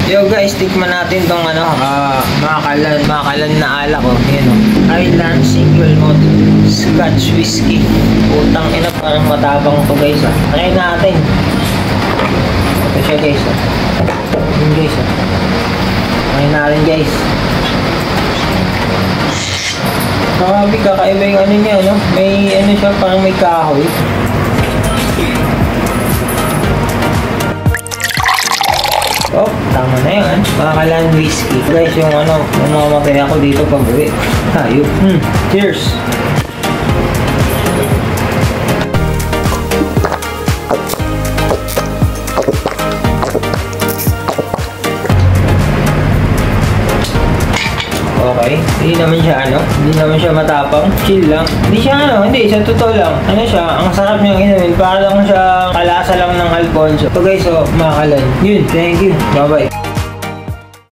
Yo guys, tikman natin tong ano, makalan na alak oh. Yan oh. Highland Single Malt Scotch Whiskey. Putang ina, parang matabang to guys ah. Try natin. Ito siya guys ah. Yun guys ah. Try natin guys. Grabe, kakaiba yung ano niya no. May ano siya, parang may kahoy. Oh, tama na yun. Makalan whiskey. Guys, yung ano, mamamatay ako dito pag uwi. Hayop. Cheers! Okay, hindi naman siya matapang, chill lang. Hindi, sa totoo lang. Ano siya, ang sarap niyang inumin, para lang siya kalasa lang ng Alfonso. So guys, Makalan. Yun, thank you. Bye-bye.